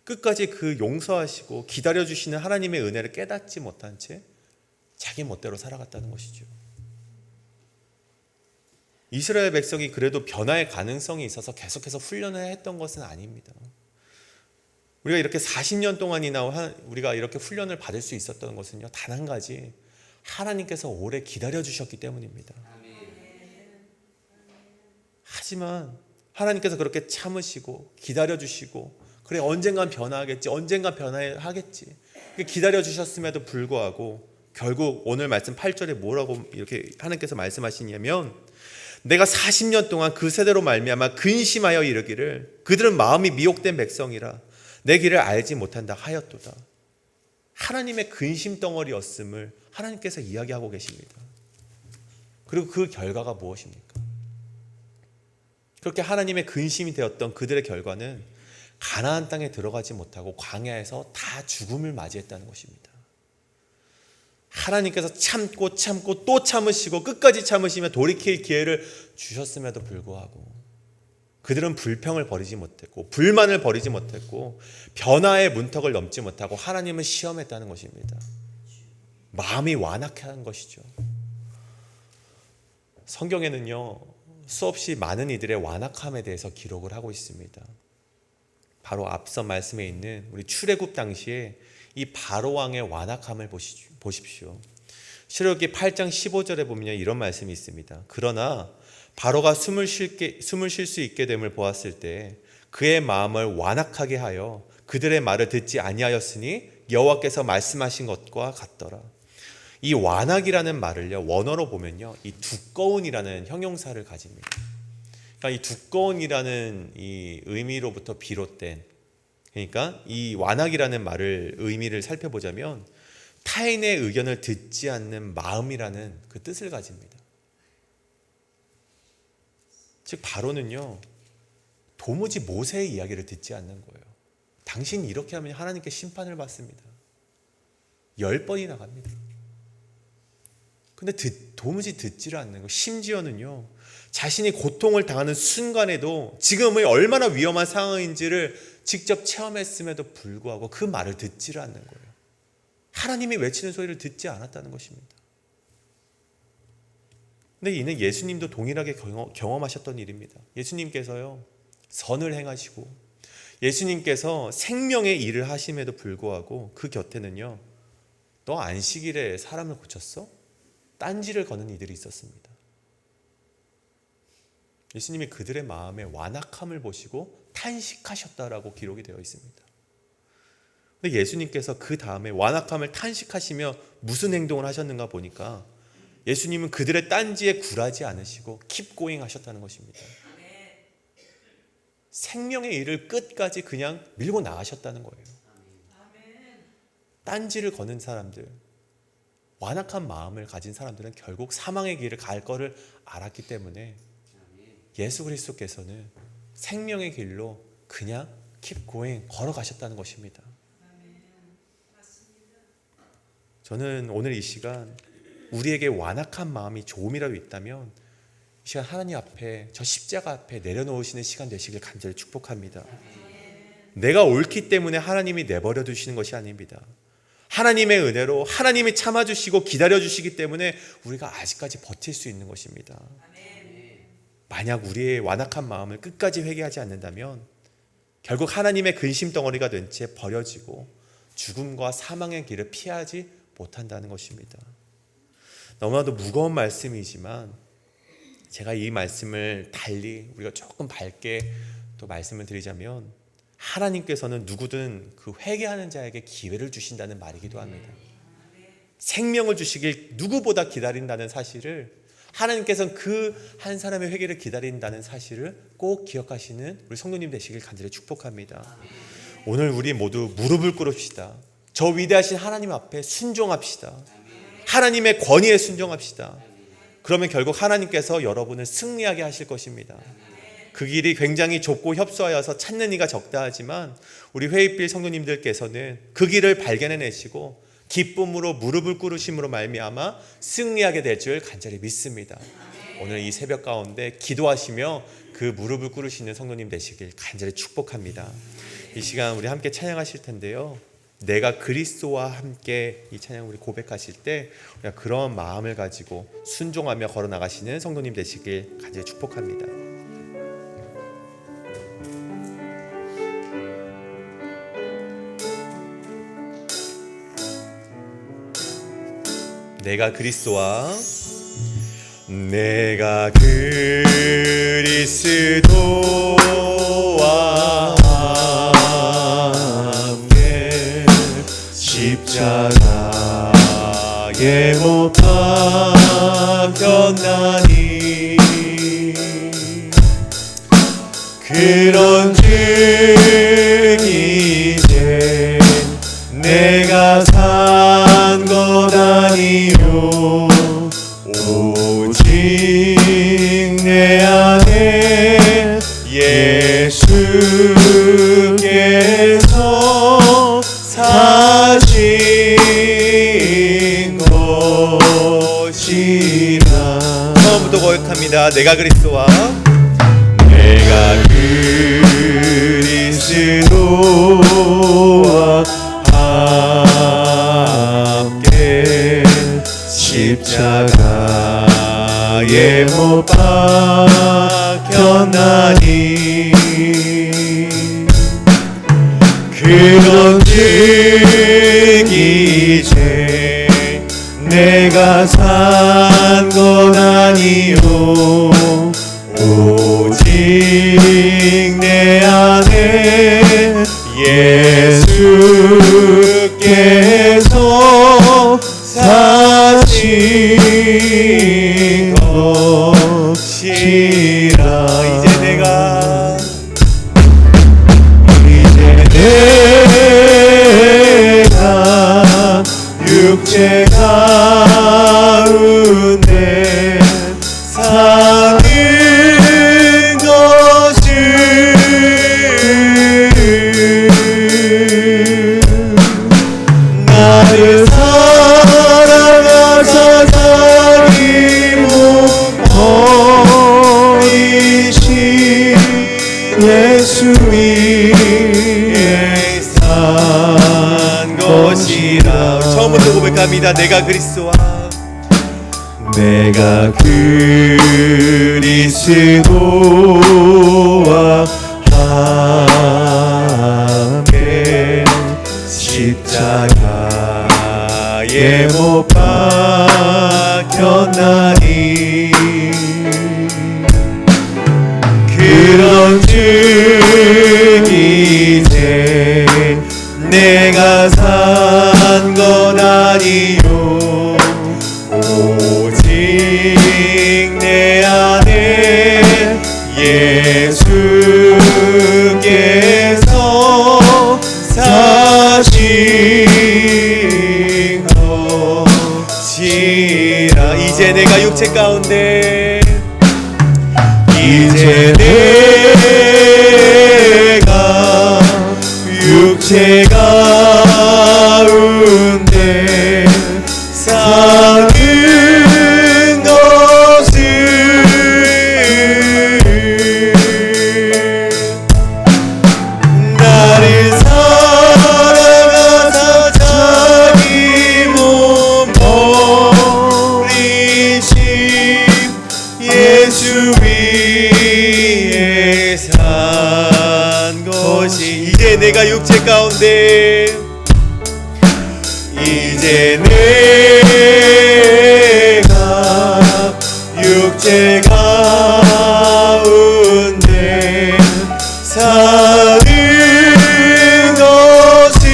[SPEAKER 3] 끝까지 그 용서하시고 기다려주시는 하나님의 은혜를 깨닫지 못한 채 자기 멋대로 살아갔다는 것이죠. 이스라엘 백성이 그래도 변화의 가능성이 있어서 계속해서 훈련을 했던 것은 아닙니다. 우리가 이렇게 40년 동안이나 우리가 이렇게 훈련을 받을 수 있었던 것은요, 단 한 가지, 하나님께서 오래 기다려주셨기 때문입니다. 하지만 하나님께서 그렇게 참으시고 기다려주시고, 그래 언젠간 변화하겠지, 언젠간 변화하겠지, 기다려주셨음에도 불구하고 결국 오늘 말씀 8절에 뭐라고 이렇게 하나님께서 말씀하시냐면, 내가 40년 동안 그 세대로 말미암아 근심하여 이르기를 그들은 마음이 미혹된 백성이라 내 길을 알지 못한다 하였도다. 하나님의 근심 덩어리였음을 하나님께서 이야기하고 계십니다. 그리고 그 결과가 무엇입니까? 그렇게 하나님의 근심이 되었던 그들의 결과는 가나안 땅에 들어가지 못하고 광야에서 다 죽음을 맞이했다는 것입니다. 하나님께서 참고 또 참으시고 끝까지 참으시며 돌이킬 기회를 주셨음에도 불구하고 그들은 불평을 버리지 못했고 불만을 버리지 못했고 변화의 문턱을 넘지 못하고 하나님을 시험했다는 것입니다. 마음이 완악한 것이죠. 성경에는요, 수없이 많은 이들의 완악함에 대해서 기록을 하고 있습니다. 바로 앞서 말씀에 있는 우리 출애굽 당시에 이 바로 왕의 완악함을 보십시오. 출애굽기 8장 15절에 보면 이런 말씀이 있습니다. 그러나 바로가 숨을 쉴 수 있게 됨을 보았을 때 그의 마음을 완악하게 하여 그들의 말을 듣지 아니하였으니 여호와께서 말씀하신 것과 같더라. 이 완악이라는 말을요, 원어로 보면요, 이 두꺼운이라는 형용사를 가집니다. 그러니까 이 두꺼운이라는 이 의미로부터 비롯된, 그러니까 이 완악이라는 말을 의미를 살펴보자면 타인의 의견을 듣지 않는 마음이라는 그 뜻을 가집니다. 즉 바로는요, 도무지 모세의 이야기를 듣지 않는 거예요. 당신이 이렇게 하면 하나님께 심판을 받습니다. 10번이나 갑니다. 근데 도무지 듣지를 않는 거. 심지어는요, 자신이 고통을 당하는 순간에도 지금의 얼마나 위험한 상황인지를 직접 체험했음에도 불구하고 그 말을 듣지를 않는 거예요. 하나님이 외치는 소리를 듣지 않았다는 것입니다. 근데 이는 예수님도 동일하게 경험하셨던 일입니다. 예수님께서요, 선을 행하시고 예수님께서 생명의 일을 하심에도 불구하고 그 곁에는요, 너 안식일에 사람을 고쳤어? 딴지를 거는 이들이 있었습니다. 예수님이 그들의 마음의 완악함을 보시고 탄식하셨다라고 기록이 되어 있습니다. 근데 예수님께서 그 다음에 완악함을 탄식하시며 무슨 행동을 하셨는가 보니까 예수님은 그들의 딴지에 굴하지 않으시고 keep going 하셨다는 것입니다. 생명의 일을 끝까지 그냥 밀고 나가셨다는 거예요. 딴지를 거는 사람들, 완악한 마음을 가진 사람들은 결국 사망의 길을 갈 거를 알았기 때문에 예수 그리스도께서는 생명의 길로 그냥 keep going 걸어가셨다는 것입니다. 저는 오늘 이 시간 우리에게 완악한 마음이 조금이라도 있다면 이 시간 하나님 앞에, 저 십자가 앞에 내려놓으시는 시간 되시길 간절히 축복합니다. 내가 옳기 때문에 하나님이 내버려 두시는 것이 아닙니다. 하나님의 은혜로 하나님이 참아주시고 기다려주시기 때문에 우리가 아직까지 버틸 수 있는 것입니다. 만약 우리의 완악한 마음을 끝까지 회개하지 않는다면 결국 하나님의 근심 덩어리가 된 채 버려지고 죽음과 사망의 길을 피하지 못한다는 것입니다. 너무나도 무거운 말씀이지만 제가 이 말씀을 달리 우리가 조금 밝게 또 말씀을 드리자면 하나님께서는 누구든 그 회개하는 자에게 기회를 주신다는 말이기도 합니다. 생명을 주시길 누구보다 기다린다는 사실을, 하나님께서는 그 한 사람의 회개를 기다린다는 사실을 꼭 기억하시는 우리 성도님 되시길 간절히 축복합니다. 오늘 우리 모두 무릎을 꿇읍시다. 저 위대하신 하나님 앞에 순종합시다. 하나님의 권위에 순종합시다. 그러면 결국 하나님께서 여러분을 승리하게 하실 것입니다. 그 길이 굉장히 좁고 협소하여서 찾는 이가 적다 하지만 우리 회입빌 성도님들께서는 그 길을 발견해내시고 기쁨으로 무릎을 꿇으심으로 말미암아 승리하게 될 줄 간절히 믿습니다. 오늘 이 새벽 가운데 기도하시며 그 무릎을 꿇으시는 성도님 되시길 간절히 축복합니다. 이 시간 우리 함께 찬양하실 텐데요, 내가 그리스도와 함께 이 찬양 우리 고백하실 때 우리가 그런 마음을 가지고 순종하며 걸어나가시는 성도님 되시길 간절히 축복합니다. 내가 그리스도와 함께 십자가에 못 박혔나니 그런즉 이제 내가 산 것 아니요 오직 내 안에 예수께서 사신 것이라. 처음부터 고백합니다. 내가 그리스도와 함께 십자가에 못 박혔나니 그런즉 이제 내가 산 것 아니요 오직 내 안에 예수께서 사신 것이라. 이제 내가 육체 가운데 사는 것을 나를 사랑하사 자기 몸 버리신 예수 위에 산 것이라. 처음부터 고백합니다. 내가 그리스도와 함께 십자가에 못 박혔나니 그런즉 이제 내가 산 건 아니요 오직 내 안에 예수께서 사신 것이라. 이제 내가 육체 가운데 이제 내가 육체 가운데 사는 것을 나를 사랑하사 자기 몸 버리신 예수 위에 산 것이. 이제 내가 육체 가운데 이제 내가 육체 가운데 사는 것을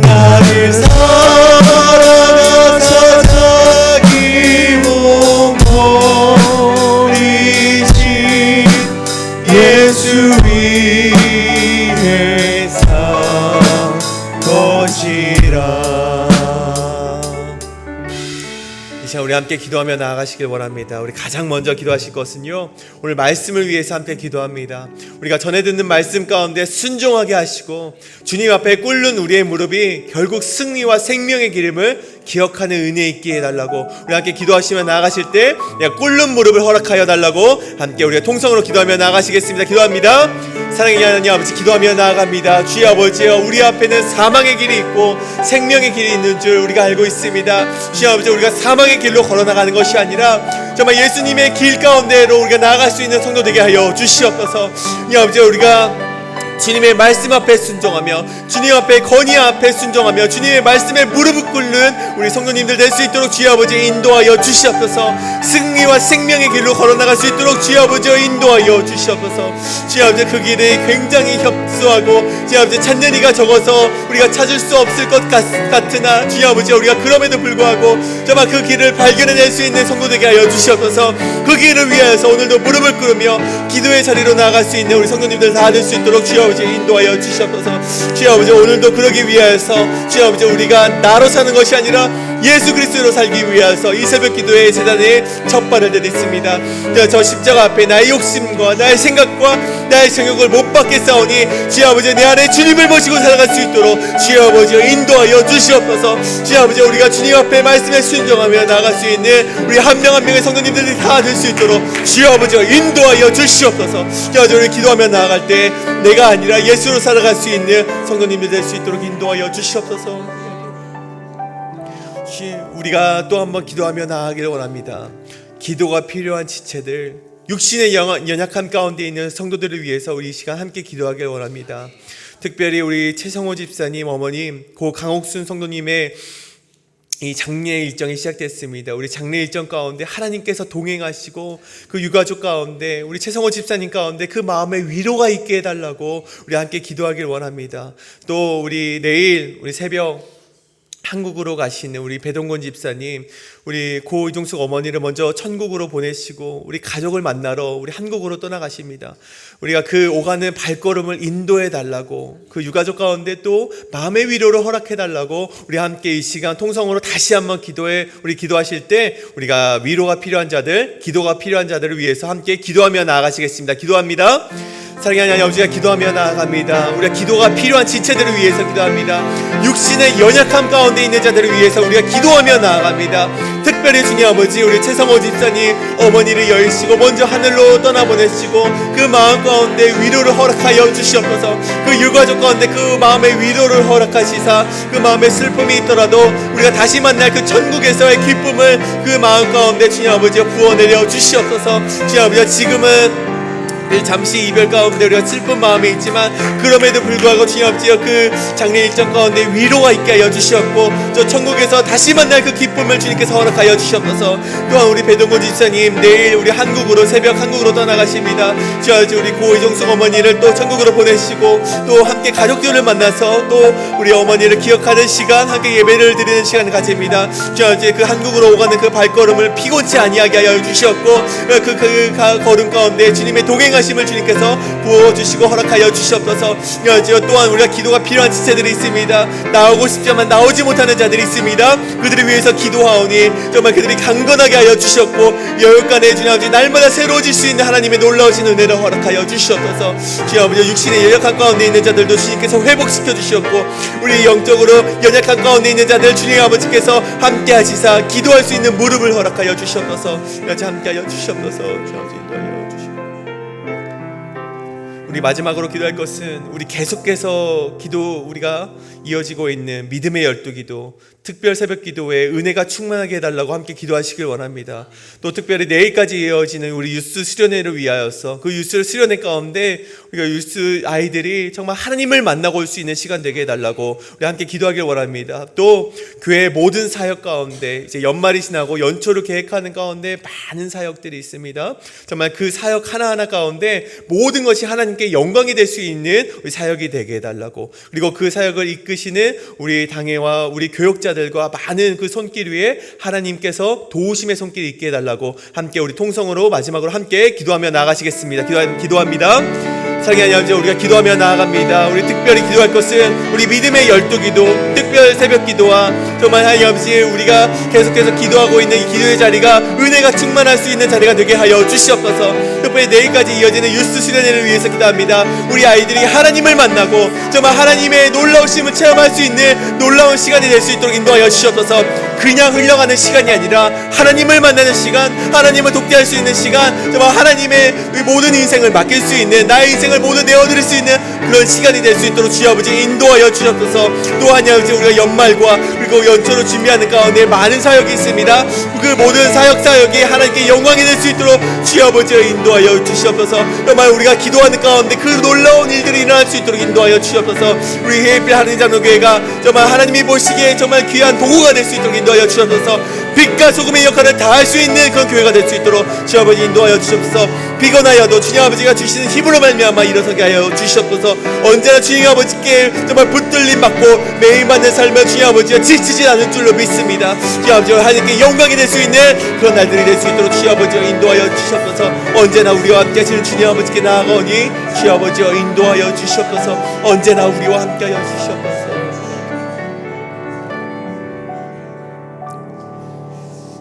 [SPEAKER 3] 나를 사랑하사 자기 몸 버리신 예수 위에 산 것이라. 이 시간 우리 우리 함께 기도하며 나아가시길 원합니다. 우리 가장 먼저 기도하실 것은요, 오늘 말씀을 위해서 함께 기도합니다. 우리가 전해 듣는 말씀 가운데 순종하게 하시고 주님 앞에 꿇는 우리의 무릎이 결국 승리와 생명의 기름을 기억하는 은혜 있게 해달라고, 우리 함께 기도하시며 나아가실 때 내가 꿇는 무릎을 허락하여 달라고 함께 우리가 통성으로 기도하며 나아가시겠습니다. 기도합니다. 사랑의 하나님 아버지, 기도하며 나아갑니다. 주여 아버지여, 우리 앞에는 사망의 길이 있고 생명의 길이 있는 줄 우리가 알고 있습니다. 주여 아버지, 우리가 사망의 길로 걸어나가는 것이 아니라 정말 예수님의 길 가운데로 우리가 나아갈 수 있는 성도 되게 하여 주시옵소서. 주여 아버지, 우리가 주님의 말씀 앞에 순종하며 주님 앞에 건의 앞에 순종하며 주님의 말씀에 무릎을 꿇는 우리 성도님들 될 수 있도록 주여 아버지 인도하여 주시옵소서. 승리와 생명의 길로 걸어나갈 수 있도록 주여 아버지 인도하여 주시옵소서. 주여 아버지, 그 길이 굉장히 협소하고 주여 아버지 찾는 이가 적어서 우리가 찾을 수 없을 것 같으나 주여 아버지, 우리가 그럼에도 불구하고 정말 그 길을 발견해낼 수 있는 성도 되게 하여 주시옵소서. 그 길을 위하여서 오늘도 무릎을 꿇으며 기도의 자리로 나아갈 수 있는 우리 성도님들 다 될 수 있도록 주여 아버지 인도하여 주시옵소서. 주여 아버지, 오늘도 그러기 위하여서 주여 아버지, 우리가 나로 사는 것이 아니라 예수 그리스도로 살기 위하여서 이 새벽 기도의 제단에 첫 발을 내딛습니다. 저 십자가 앞에 나의 욕심과 나의 생각과 나의 정욕을 못 받게 싸우니 주여 아버지, 내 안에 주님을 모시고 살아갈 수 있도록 주여 아버지 인도하여 주시옵소서. 주여 아버지, 우리가 주님 앞에 말씀에 순종하며 나아갈 수 있는 우리 한 명 한 명의 성도님들이 다 될 수 있도록 주여 아버지 인도하여 주시옵소서. 주여 아버지, 우리 기도하며 나아갈 때 내가 아니라 예수로 살아갈 수 있는 성도님들 될 수 있도록 인도하여 주시옵소서. 우리가 또 한번 기도하며 나아가기를 원합니다. 기도가 필요한 지체들, 육신의 연약함 가운데 있는 성도들을 위해서 우리 이 시간 함께 기도하기를 원합니다. 특별히 우리 최성호 집사님 어머님, 고 강옥순 성도님의 이 장례 일정이 시작됐습니다. 우리 장례 일정 가운데 하나님께서 동행하시고 그 유가족 가운데 우리 최성호 집사님 가운데 그 마음의 위로가 있게 해달라고 우리 함께 기도하길 원합니다. 또 우리 내일 우리 새벽 한국으로 가시는 우리 배동건 집사님, 우리 고 이종숙 어머니를 먼저 천국으로 보내시고 우리 가족을 만나러 우리 한국으로 떠나가십니다. 우리가 그 오가는 발걸음을 인도해 달라고, 그 유가족 가운데 또 마음의 위로를 허락해 달라고 우리 함께 이 시간 통성으로 다시 한번 우리 기도하실 때 우리가 위로가 필요한 자들, 기도가 필요한 자들을 위해서 함께 기도하며 나아가시겠습니다. 기도합니다. 사랑하는 하나님 아버지가 기도하며 나아갑니다. 우리가 기도가 필요한 지체들을 위해서 기도합니다. 육신의 연약함 가운데 있는 자들을 위해서 우리가 기도하며 나아갑니다. 특별히 주님 아버지, 우리 최성호 집사님 어머니를 여의시고 먼저 하늘로 떠나보내시고 그 마음 가운데 위로를 허락하여 주시옵소서. 그 유가족 가운데 그 마음의 위로를 허락하시사 그 마음의 슬픔이 있더라도 우리가 다시 만날 그 천국에서의 기쁨을 그 마음 가운데 주님 아버지 부어내려 주시옵소서. 주님 아버지, 지금은 잠시 이별 가운데 우리가 슬픈 마음이 있지만 그럼에도 불구하고 주님 아버지, 그 장례 일정 가운데 위로가 있게 하여 주시옵고 저 천국에서 다시 만날 그 기쁨을 주님께서 허락하여 주시옵소서. 또한 우리 배동건 집사님 내일 우리 한국으로 새벽 한국으로 떠나가십니다. 주여 아버지, 우리 고 이종숙 어머니를 또 천국으로 보내시고 또 함께 가족들을 만나서 또 우리 어머니를 기억하는 시간, 함께 예배를 드리는 시간을 가집니다. 주여 아버지, 그 한국으로 오가는 그 발걸음을 피곤치 아니하게 하여 주시옵고 그 걸음 가운데 주님의 동행하심을 주님께서 부어주시고 허락하여 주시옵소서. 또한 우리가 기도가 필요한 지체들이 있습니다. 나오고 싶지만 나오지 못하는 자들이 있습니다. 그들을 위해서 기도하오니 정말 그들이 강건하게 하여 주셨고 여육간에 주님 아버지 날마다 새로워질 수 있는 하나님의 놀라우신 은혜를 허락하여 주시옵소서. 주여 아버지, 육신의 연약한 가운데 있는 자들도 주님께서 회복시켜 주시옵고 우리 영적으로 연약한 가운데 있는 자들 주님 아버지께서 함께 하시사 기도할 수 있는 무릎을 허락하여 주시옵소서. 여자 함께 하여 주시옵소서. 주여 아버지 인도하여 주시옵소서. 우리 마지막으로 기도할 것은 우리 계속해서 우리가 이어지고 있는 믿음의 12기도, 특별 새벽 기도에 은혜가 충만하게 해달라고 함께 기도하시길 원합니다. 또 특별히 내일까지 이어지는 우리 유스 수련회를 위하여서 그 유스 수련회 가운데 우리가 유스 아이들이 정말 하나님을 만나고 올 수 있는 시간 되게 해달라고 우리 함께 기도하길 원합니다. 또 교회 모든 사역 가운데 이제 연말이 지나고 연초를 계획하는 가운데 많은 사역들이 있습니다. 정말 그 사역 하나하나 가운데 모든 것이 하나님께 영광이 될 수 있는 우리 사역이 되게 해달라고, 그리고 그 사역을 이끄시는 우리 당회와 우리 교역자들과 많은 그 손길 위에 하나님께서 도우심의 손길이 있게 해달라고 함께 우리 통성으로 마지막으로 함께 기도하며 나아가시겠습니다. 기도합니다. 사랑하는 하나님 아버지, 우리가 기도하며 나아갑니다. 우리 특별히 기도할 것은 우리 믿음의 12기도, 특별 특별 새벽 기도와 정말 하나님 아버지 우리가 계속해서 기도하고 있는 이 기도의 자리가 은혜가 충만할 수 있는 자리가 되게 하여 주시옵소서. 특별히 내일까지 이어지는 유스 수련회를 위해서 기도합니다. 우리 아이들이 하나님을 만나고 정말 하나님의 놀라우심을 체험할 수 있는 놀라운 시간이 될 수 있도록 인도하여 주시옵소서. 그냥 흘러가는 시간이 아니라 하나님을 만나는 시간, 하나님을 독대할 수 있는 시간, 정말 하나님의 모든 인생을 맡길 수 있는, 나의 인생을 모두 내어드릴 수 있는 그런 시간이 될 수 있도록 주여 아버지 인도하여 주옵소서. 또한 아버지 우리가 연말과 그리고 연초를 준비하는 가운데 많은 사역이 있습니다. 그 모든 사역이 하나님께 영광이 될 수 있도록 주여 아버지 인도하여 주시옵소서. 정말 우리가 기도하는 가운데 그 놀라운 일들이 일어날 수 있도록 인도하여 주시옵소서. 우리 해일필 하느님 장로교회가 정말 하나님이 보시기에 정말 귀한 도구가 될 수 있도록 인도하여 주시옵소서. 빛과 소금의 역할을 다할 수 있는 그런 교회가 될 수 있도록 주여 아버지 인도하여 주시옵소서. 피곤하여도 주님 아버지가 주시는 힘으로 말미암아 일어서게 하여 주시옵소서. 언제나 주님 아버지께 정말 붙들림 받고 매일 받는 삶을 주님 아버지가 지치지 않을 줄로 믿습니다. 주님 아버지 하나님께 영광이 될 수 있는 그런 날들이 될 수 있도록 주님 아버지가 인도하여 주시옵소서. 언제나 우리와 함께 하시는 주님 아버지께 나아가오니 주님 아버지가 인도하여 주시옵소서. 언제나 우리와 함께 하여 주시옵소서.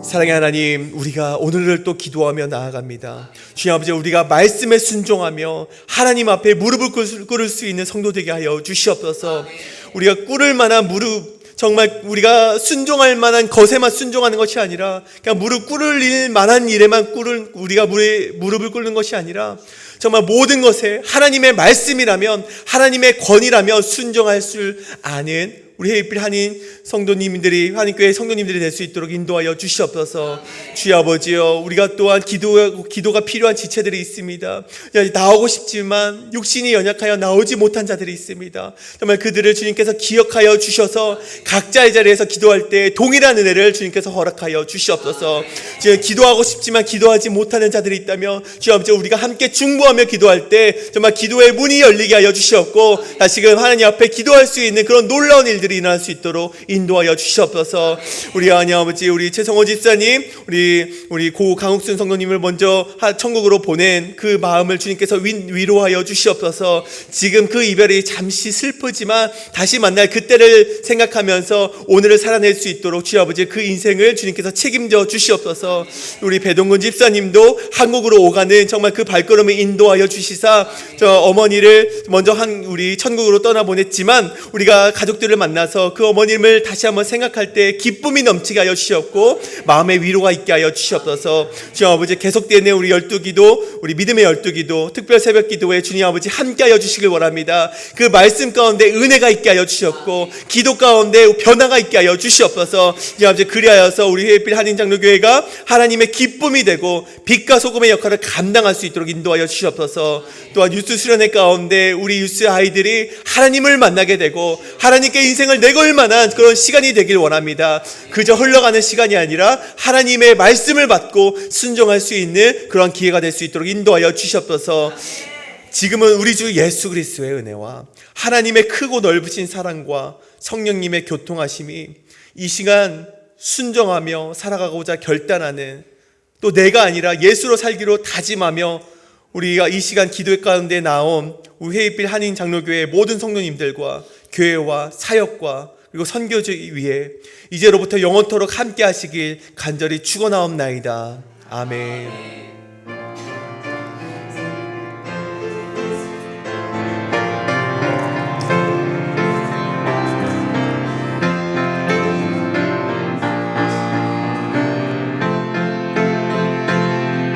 [SPEAKER 3] 사랑의 하나님, 우리가 오늘을 또 기도하며 나아갑니다. 주님 아버지, 우리가 말씀에 순종하며 하나님 앞에 무릎을 꿇을 수 있는 성도 되게 하여 주시옵소서. 우리가 꿇을 만한 무릎, 정말 우리가 순종할 만한 것에만 순종하는 것이 아니라 그냥 무릎 꿇을 만한 일에만 우리가 무릎을 꿇는 것이 아니라 정말 모든 것에 하나님의 말씀이라면, 하나님의 권위라면 순종할 줄 아는 우리 해일필 한인 성도님들이, 한인교회 성도님들이 될 수 있도록 인도하여 주시옵소서. 주여 아버지여, 우리가 또한 기도가 필요한 지체들이 있습니다. 나오고 싶지만 육신이 연약하여 나오지 못한 자들이 있습니다. 정말 그들을 주님께서 기억하여 주셔서 각자의 자리에서 기도할 때 동일한 은혜를 주님께서 허락하여 주시옵소서. 지금 기도하고 싶지만 기도하지 못하는 자들이 있다면 주여 아버지, 우리가 함께 중보하며 기도할 때 정말 기도의 문이 열리게 하여 주시옵고 다시금 하나님 앞에 기도할 수 있는 그런 놀라운 일들이 일어날 수 있도록 인도하여 주시옵소서. 우리 하나님 아버지, 우리 최성호 집사님, 우리 고 강욱순 성도님을 먼저 천국으로 보낸 그 마음을 주님께서 위로하여 주시옵소서. 지금 그 이별이 잠시 슬프지만 다시 만날 그때를 생각하면서 오늘을 살아낼 수 있도록 주여 아버지 그 인생을 주님께서 책임져 주시옵소서. 우리 배동근 집사님도 한국으로 오가는 정말 그 발걸음을 인도하여 주시사 저 어머니를 먼저 우리 천국으로 떠나보냈지만 우리가 가족들을 만나서 그 어머님을 다시 한번 생각할 때 기쁨이 넘치게 하여 주시옵고 마음의 위로가 있게 하여 주시옵소서. 주님 아버지, 계속되는 우리 12기도, 우리 믿음의 12기도, 특별 새벽 기도에 주님 아버지 함께 하여 주시길 원합니다. 그 말씀 가운데 은혜가 있게 하여 주시옵고 기도 가운데 변화가 있게 하여 주시옵소서. 주님 아버지, 그리하여서 우리 해일필 한인 장로교회가 하나님의 기쁨이 되고 빛과 소금의 역할을 감당할 수 있도록 인도하여 주시옵소서. 또한 유스 수련회 가운데 우리 유스 아이들이 하나님을 만나게 되고 하나님께 인생을 내걸 만한 그런 시간이 되길 원합니다. 그저 흘러가는 시간이 아니라 하나님의 말씀을 받고 순종할 수 있는 그런 기회가 될 수 있도록 인도하여 주시옵소서. 지금은 우리 주 예수 그리스도의 은혜와 하나님의 크고 넓으신 사랑과 성령님의 교통하심이 이 시간 순종하며 살아가고자 결단하는, 또 내가 아니라 예수로 살기로 다짐하며 우리가 이 시간 기도 가운데 나온 우리 해일필 한인 장로교회 모든 성도님들과 교회와 사역과 그리고 선교지 위에 이제로부터 영원토록 함께 하시길 간절히 축원하옵나이다. 아멘.